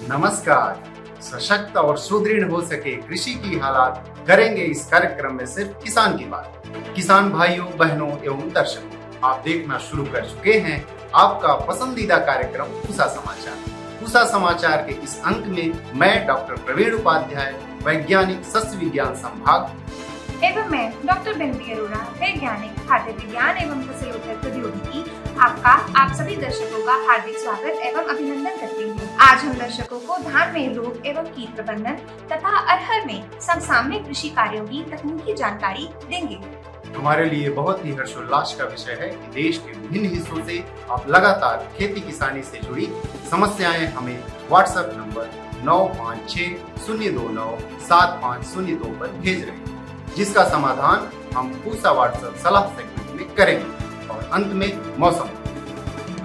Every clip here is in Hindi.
नमस्कार। सशक्त और सुदृढ़ हो सके कृषि की हालात, करेंगे इस कार्यक्रम में सिर्फ किसान की बात। किसान भाइयों, बहनों एवं दर्शकों, आप देखना शुरू कर चुके हैं आपका पसंदीदा कार्यक्रम पूसा समाचार। पूसा समाचार के इस अंक में मैं डॉक्टर प्रवीण उपाध्याय, वैज्ञानिक सस्य विज्ञान संभाग, एवं मैं डॉक्टर बिंदी अरोड़ा, वैज्ञानिक खाद्य विज्ञान एवं फसलोत्तर प्रौद्योगिकी, आप सभी दर्शकों का हार्दिक स्वागत एवं अभिनंदन करती हूँ। आज हम दर्शकों को धान में रोग एवं कीट प्रबंधन तथा अरहर में समसामयिक कृषि कार्यों की तकनीकी जानकारी देंगे। हमारे लिए बहुत ही हर्षोल्लास का विषय है कि देश के विभिन्न हिस्सों से आप लगातार खेती किसानी से जुड़ी समस्याएं हमें व्हाट्सएप नंबर 9560297502 पर भेज रहे हैं, जिसका समाधान हम पूसा व्हाट्सएप सलाह सेगमेंट में करेंगे। और अंत में मौसम।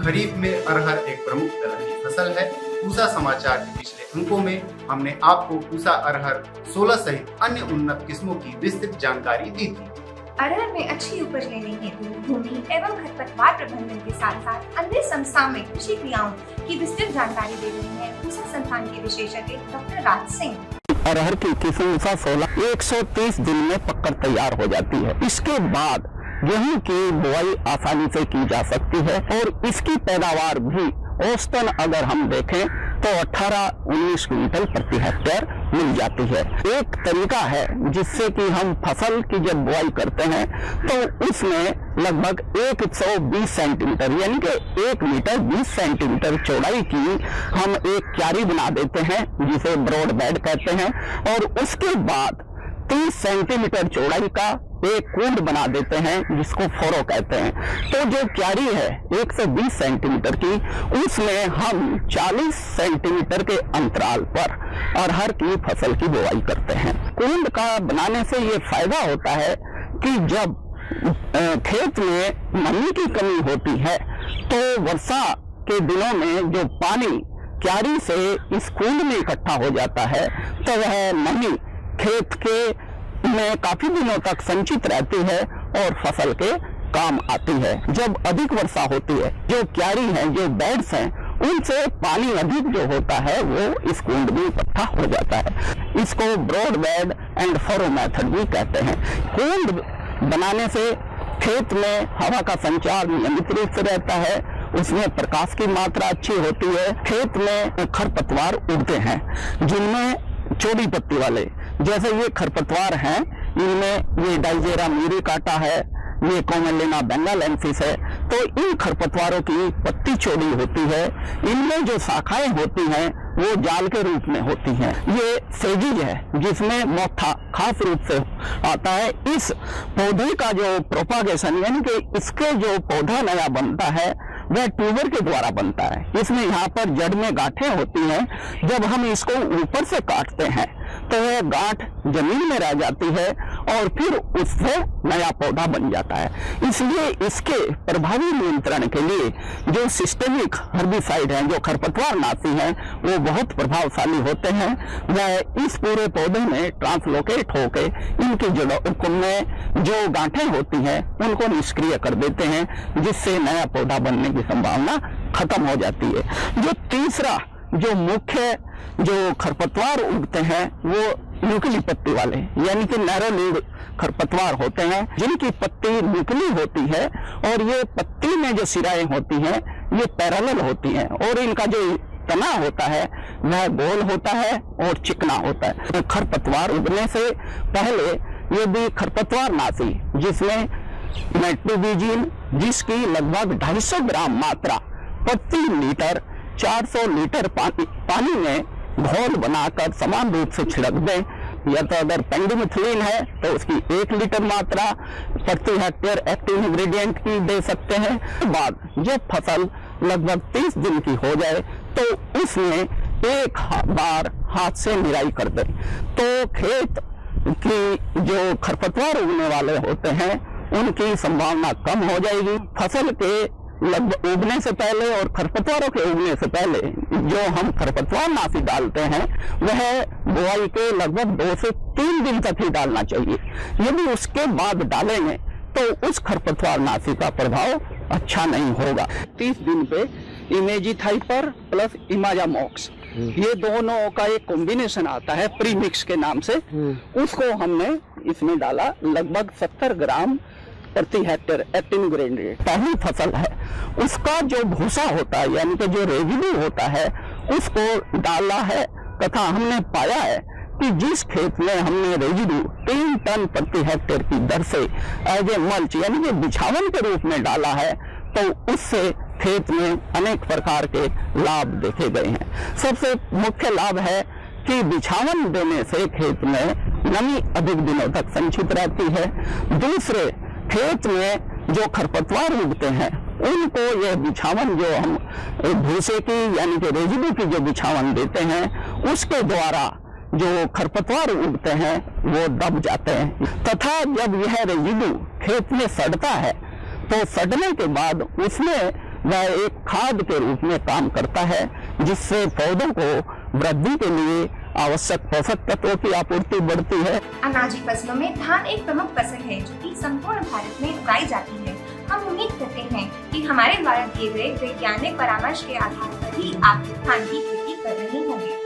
खरीफ में अरहर एक प्रमुख दलहनी फसल है। पूसा समाचार के पिछले अंकों में हमने आपको पूसा अरहर 16 सहित अन्य उन्नत किस्मों की विस्तृत जानकारी दी थी। अरहर में अच्छी उपज लेने हेतु भूमि एवं खरपतवार प्रबंधन के साथ साथ अन्य समसामयिक कृषि क्रियाओं की विस्तृत जानकारी दे रहे हैं पूसा संस्थान के विशेषज्ञ डॉक्टर राज सिंह। अरहर की किस्म 16 130 दिन में पककर तैयार हो जाती है। इसके बाद गेहूं की बुआई आसानी से की जा सकती है और इसकी पैदावार भी औसतन अगर हम देखें तो 18-19 क्विंटल प्रति हेक्टेयर मिल जाती है। एक तरीका है जिससे कि हम फसल की जब बुआई करते हैं तो उसमें लगभग 120 सेंटीमीटर यानी कि 1 मीटर 20 सेंटीमीटर चौड़ाई की हम एक क्यारी बना देते हैं, जिसे ब्रॉड बेड कहते हैं, और उसके बाद 30 सेंटीमीटर चौड़ाई का एक कुंड बना देते हैं, जिसको फोरो कहते हैं। तो जो क्यारी है 120 सेंटीमीटर की, उसमें हम 40 सेंटीमीटर के अंतराल पर अरहर की फसल की बुआई करते हैं। कुंड का बनाने से ये फायदा होता है कि जब खेत में नमी की कमी होती है तो वर्षा के दिनों में जो पानी क्यारी से इस कुंड में इकट्ठा हो जाता है तो वह नमी खेत के में काफी दिनों तक संचित रहती है और फसल के काम आती है। जब अधिक वर्षा होती है, जो क्यारी है, जो बेड्स हैं, उनसे पानी अधिक जो होता है वो इस कुंड में इकट्ठा हो जाता है। इसको broad bed and furrow method भी कहते हैं। कुंड बनाने से खेत में हवा का संचार नियमित रूप से रहता है, उसमें प्रकाश की मात्रा अच्छी होती है। खेत में खरपतवार उगते हैं जिनमें चौड़ी पत्ती वाले, जैसे ये खरपतवार हैं, इनमें ये डाइजेरा म्यूरिकाटा है, ये कॉमेलिना बेंगालेंसिस है। तो इन खरपतवारों की पत्ती चौड़ी होती है। इनमें जो शाखाएं होती हैं वो जाल के रूप में होती हैं। ये सेजिज है जिसमें मोथा खास रूप से आता है। इस पौधे का जो प्रोपागेशन यानी कि इसके जो पौधा नया बनता है वह ट्यूबर के द्वारा बनता है। इसमें यहाँ पर जड़ में गांठें होती हैं। जब हम इसको ऊपर से काटते हैं तो वह गांठ जमीन में रह जाती है और फिर उससे नया पौधा बन जाता है। इसलिए इसके प्रभावी नियंत्रण के लिए जो सिस्टेमिक हर्बिसाइड हैं, जो खरपतवार नाशी हैं, वो बहुत प्रभावशाली होते हैं। वह इस पूरे पौधे में ट्रांसलोकेट होकर इनकी जड़ों में जो गांठें होती हैं उनको निष्क्रिय कर देते हैं, जिससे नया पौधा बनने की संभावना खत्म हो जाती है। जो तीसरा जो मुख्य जो खरपतवार उगते हैं वो न्यूक्ली पत्ती वाले यानी कि नैरो लीड खरपतवार होते हैं, जिनकी पत्ती न्यूक्ली होती है और ये पत्ती में जो सिराएं होती हैं ये पैरेलल होती हैं और इनका जो तना होता है वह गोल होता है और चिकना होता है। तो खरपतवार उगने से पहले ये भी खरपतवार नाशी जिसमें नाइट्रोबीजिन, जिसकी लगभग 250 ग्राम मात्रा प्रति लीटर 400 लीटर पानी में घोल बनाकर समान रूप से छिड़क दें। या तो अगर पेंडिमिथिलिन है तो उसकी 1 लीटर मात्रा प्रति हेक्टेयर एक्टिव इंग्रेडिएंट की दे सकते हैं। बाद जब फसल लगभग 30 दिन की हो जाए तो उसमें एक बार हाथ से निराई कर दें, तो खेत की जो खरपतवार उगने वाले होते हैं उनकी संभावना कम हो जाएगी। फसल के लगभग उगने से पहले और खरपतवारों के उगने से पहले जो हम खरपतवार नाशी डालते हैं वह बुआई के लगभग 2 से 3 दिन तक ही डालना चाहिए। यदि उसके बाद डालेंगे तो उस खरपतवार नाशी का प्रभाव अच्छा नहीं होगा। 30 दिन पे इमेजिथाइपर प्लस इमाजामॉक्स ये दोनों का एक कॉम्बिनेशन आता है प्रीमिक्स के नाम से, उसको हमने इसमें डाला लगभग 70 ग्राम प्रति हेक्टेयर 18 ग्रेड। पहली फसल है उसका जो भूसा होता है यानी कि जो रेजिड्यू होता है उसको डाला है, तथा हमने पाया है कि जिस खेत में हमने रेजिड्यू 3 टन प्रति हेक्टेयर की दर से एज ए मल्च यानी कि बिछावन के रूप में डाला है तो उससे खेत में अनेक प्रकार के लाभ देखे गए हैं। सबसे मुख्य लाभ है कि बिछावन देने से खेत में नमी अधिक दिनों तक संचित रहती है। दूसरे, खेत में जो खरपतवार उगते हैं उनको यह बिछावन जो हम भूसे की यानी कि रेजिड्यू की जो बिछावन देते हैं उसके द्वारा जो खरपतवार उगते हैं वो दब जाते हैं, तथा जब यह रेजिड्यू खेत में सड़ता है तो सड़ने के बाद उसमें वह एक खाद के रूप में काम करता है, जिससे पौधों को वृद्धि के लिए आवश्यक पोषक तत्वों की आपूर्ति बढ़ती है। अनाजी फसलों में धान एक प्रमुख फसल है जो कि संपूर्ण भारत में उगाई जाती है। हम उम्मीद करते हैं कि हमारे द्वारा दिए गए वैज्ञानिक परामर्श के आधार पर ही आप धान की खेती कर रहे होंगे।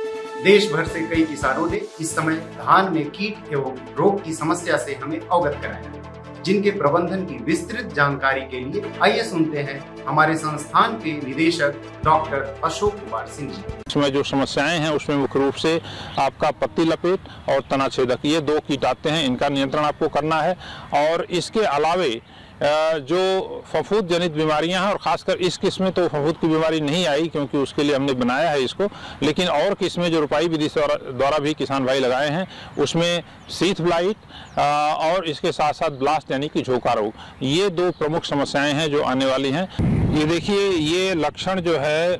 देश भर से कई किसानों ने इस समय धान में कीट एवं रोग की समस्या से हमें अवगत कराया है, जिनके प्रबंधन की विस्तृत जानकारी के लिए आइए सुनते हैं हमारे संस्थान के निदेशक डॉक्टर अशोक कुमार सिंह जी। इसमें जो समस्याएं हैं उसमें मुख्य रूप से आपका पत्ती लपेट और तना छेदक ये 2 कीट आते हैं, इनका नियंत्रण आपको करना है। और इसके अलावे जो फफूंद जनित बीमारियां हैं, और खासकर इस किस्म में तो फफूंद की बीमारी नहीं आई क्योंकि उसके लिए हमने बनाया है इसको, लेकिन और किस्में जो रुपाई विधि द्वारा भी किसान भाई लगाए हैं उसमें सीथ ब्लाइट और इसके साथ साथ ब्लास्ट यानी कि झोंका रोग, ये 2 प्रमुख समस्याएं हैं जो आने वाली हैं। ये देखिए, ये लक्षण जो है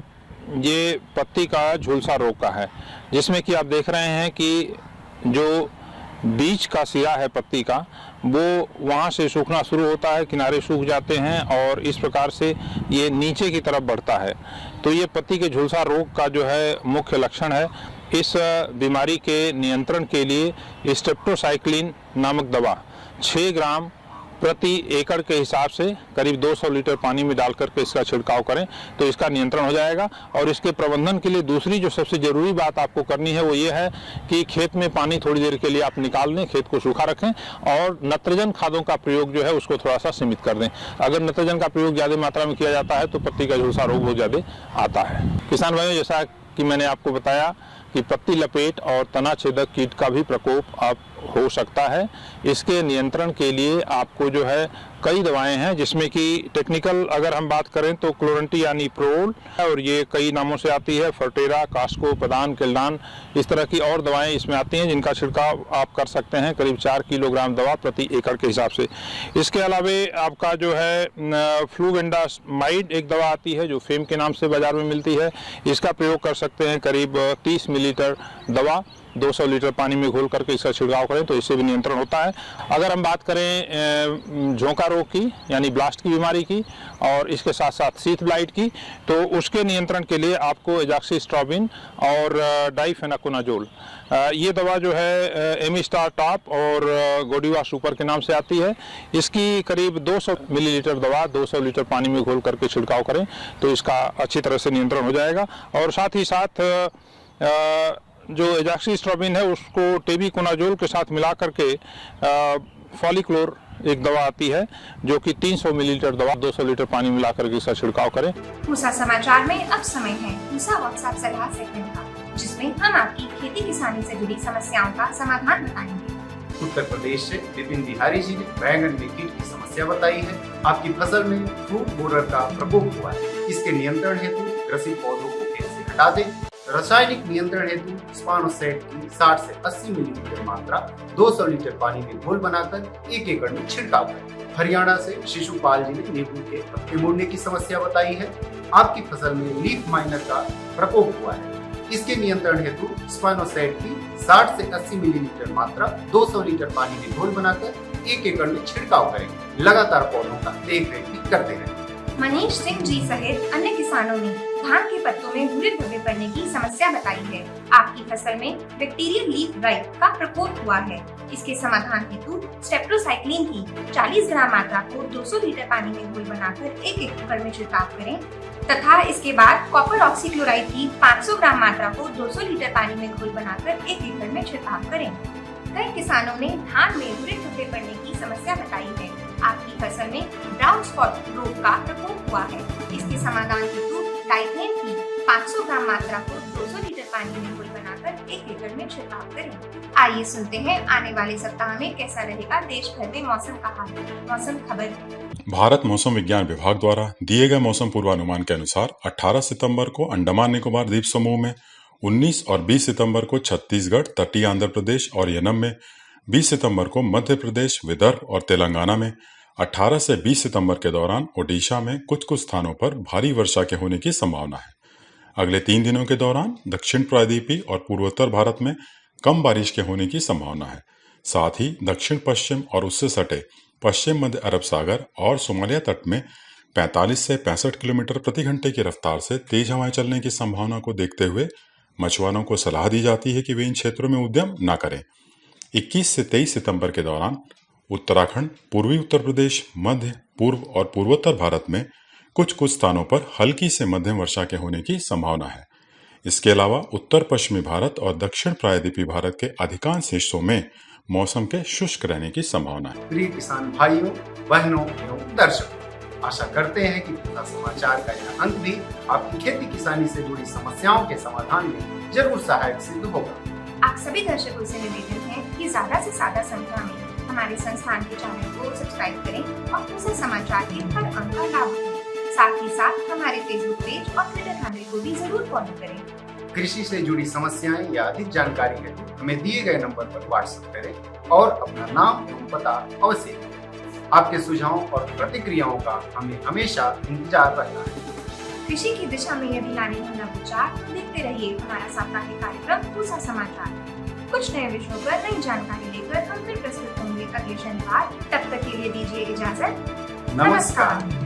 ये पत्ती का झुलसा रोग का है, जिसमें कि आप देख रहे हैं कि जो बीज का सिरा है पत्ती का वो वहाँ से सूखना शुरू होता है, किनारे सूख जाते हैं और इस प्रकार से ये नीचे की तरफ बढ़ता है। तो ये पत्ती के झुलसा रोग का जो है मुख्य लक्षण है। इस बीमारी के नियंत्रण के लिए स्ट्रेप्टोसाइक्लिन नामक दवा 6 ग्राम प्रति एकड़ के हिसाब से करीब 200 लीटर पानी में डाल करके इसका छिड़काव करें तो इसका नियंत्रण हो जाएगा। और इसके प्रबंधन के लिए दूसरी जो सबसे जरूरी बात आपको करनी है वो ये है कि खेत में पानी थोड़ी देर के लिए आप निकाल दें, खेत को सूखा रखें और नत्रजन खादों का प्रयोग जो है उसको थोड़ा सा सीमित कर दें। अगर नत्रजन का प्रयोग ज़्यादा मात्रा में किया जाता है तो पत्ती का झुलसा रोग बहुत ज़्यादा आता है। किसान भाइयों, जैसा कि मैंने आपको बताया कि पत्ती लपेट और तना छेदक कीट का भी प्रकोप आप हो सकता है। इसके नियंत्रण के लिए आपको जो है कई दवाएं हैं, जिसमें कि टेक्निकल अगर हम बात करें तो क्लोरेंटी यानी प्रोल, और ये कई नामों से आती है, फर्टेरा, कास्को, पदान, केल्डान, इस तरह की और दवाएं इसमें आती हैं जिनका छिड़काव आप कर सकते हैं करीब 4 किलोग्राम दवा प्रति एकड़ के हिसाब से। इसके अलावे आपका जो है फ्लूवेंडामाइड एक दवा आती है जो फेम के नाम से बाजार में मिलती है, इसका प्रयोग कर सकते हैं करीब 30 मिलीलीटर दवा 200 लीटर पानी में घोल करके इसका छिड़काव करें तो इससे भी नियंत्रण होता है। अगर हम बात करें झोंका रोग की यानी ब्लास्ट की बीमारी की और इसके साथ साथ सीथ ब्लाइट की, तो उसके नियंत्रण के लिए आपको एजाक्सिस्ट्रोबिन और डाइफेनाकोनाजोल ये दवा जो है एमिस्टार टॉप और गोडिवा सुपर के नाम से आती है। इसकी करीब 200 मिलीलीटर दवा 200 लीटर पानी में घोल करके छिड़काव करें तो इसका अच्छी तरह से नियंत्रण हो जाएगा। और साथ ही साथ जो एजाक्सिस्ट्रोबिन है उसको टेबिकोनाजोल के साथ मिला करके फॉलिक्लोर एक दवा आती है जो कि 300 मिलीलीटर दवा 200 लीटर पानी मिला करके इसका छिड़काव करें। पूसा समाचार में अब समय है पूसा व्हाट्सएप सलाह सेगमेंट का, जिसमें हम आपकी खेती किसानी से जुड़ी समस्याओं का समाधान बताएंगे। उत्तर प्रदेश से विपिन बिहारी जी ने बैंगन में कीट की समस्या बताई है। आपकी फसल में फ्रूट बोरर का प्रकोप हुआ है, इसके नियंत्रण हेतु ग्रसित पौधों को खेत से हटा दें। रासायनिक नियंत्रण हेतु स्पानोसेट की 60 से 80 मिलीलीटर मात्रा 200 लीटर पानी में घोल बनाकर 1 एकड़ में छिड़काव करें। हरियाणा से शिशुपाल जी ने नींबू के पत्ते मुड़ने की समस्या बताई है। आपकी फसल में लीफ माइनर का प्रकोप हुआ है, इसके नियंत्रण हेतु स्पानोसेट की 60 से 80 मिलीलीटर मात्रा 200 लीटर पानी में घोल बनाकर 1 एकड़ में छिड़काव करें। लगातार पौधों का देख रेख भी करते रहें। मनीष सिंह जी सहित अन्य किसानों ने धान के पत्तों में भूरे धब्बे पड़ने की समस्या बताई है। आपकी फसल में बैक्टीरियल लीफ ब्लाइट का प्रकोप हुआ है। इसके समाधान हेतु स्टेप्टोसाइक्लिन की 40 ग्राम मात्रा को 200 लीटर पानी में घोल बनाकर एक एकड़ में छिड़काव करें तथा इसके बाद कॉपर ऑक्सीक्लोराइड की 500 ग्राम मात्रा को 200 लीटर पानी में घोल बनाकर एक एकड़ में छिड़काव करें। कई किसानों ने धान में भूरे धब्बे पड़ने की समस्या बताई है। आपकी फसल में ब्राउन स्पॉट रोग का प्रकोप हुआ है। इसके समाधान हेतु डाइथेन की 500 ग्राम मात्रा को 200 लीटर पानी में घोल बनाकर एक एकड़ में छिड़काव करें। आइए सुनते हैं आने वाले सप्ताह में कैसा रहेगा देश भर में मौसम का हाल। मौसम खबर। भारत मौसम विज्ञान विभाग द्वारा दिए गए मौसम पूर्वानुमान के अनुसार 18 सितंबर को अंडमान निकोबार द्वीप समूह में, 19 और 20 सितंबर को छत्तीसगढ़, तटीय आंध्र प्रदेश और यनम में, 20 सितंबर को मध्य प्रदेश, विदर्भ और तेलंगाना में, 18 से 20 सितंबर के दौरान ओडिशा में कुछ स्थानों पर भारी वर्षा के होने की संभावना है। अगले 3 दिनों के दौरान दक्षिण प्रायद्वीपीय और पूर्वोत्तर भारत में कम बारिश के होने की संभावना है। साथ ही दक्षिण पश्चिम और उससे सटे पश्चिम मध्य अरब सागर और सोमालिया तट में 45 से 65 किलोमीटर प्रति घंटे की रफ्तार से तेज हवाएं चलने की संभावना को देखते हुए मछुआरों को सलाह दी जाती है कि वे इन क्षेत्रों में उद्यम न करें। 21 से 23 सितंबर के दौरान उत्तराखंड, पूर्वी उत्तर प्रदेश, मध्य, पूर्व और पूर्वोत्तर भारत में कुछ स्थानों पर हल्की से मध्यम वर्षा के होने की संभावना है। इसके अलावा उत्तर पश्चिमी भारत और दक्षिण प्रायद्वीपीय भारत के अधिकांश हिस्सों में मौसम के शुष्क रहने की संभावना है। प्रिय किसान भाइयों, बहनों एवं दर्शकों, आशा करते हैं कि पूरा समाचार का यह अंक भी आपकी खेती किसानी से जुड़ी समस्याओं के समाधान में जरूर सहायक सिद्ध होगा। आप सभी दर्शकों से निवेदन है कि ज्यादा से ज्यादा संख्या में हमारे संस्थान के चैनल को सब्सक्राइब करें और कुशल समाचार के हर अंक का लाभ उठाएं। साथ ही साथ हमारे फेसबुक पेज और ट्विटर हैंडल को भी जरूर फॉलो करें। कृषि से जुड़ी समस्याएं या अधिक जानकारी हेतु हमें दिए गए नंबर पर व्हाट्सएप करें और अपना नाम एवं पता अवश्य दें। आपके सुझावों और प्रतिक्रियाओं का हमें हमेशा इंतजार रहता है। कृषि की दिशा में यदि लाने होना विचार, देखते रहिए हमारा साप्ताहिक कार्यक्रम पूसा समाचार। कुछ नए विषयों पर नई जानकारी लेकर हम फिर प्रस्तुत होंगे अगले शनिवार। तब तक के लिए दीजिए इजाजत। नमस्कार।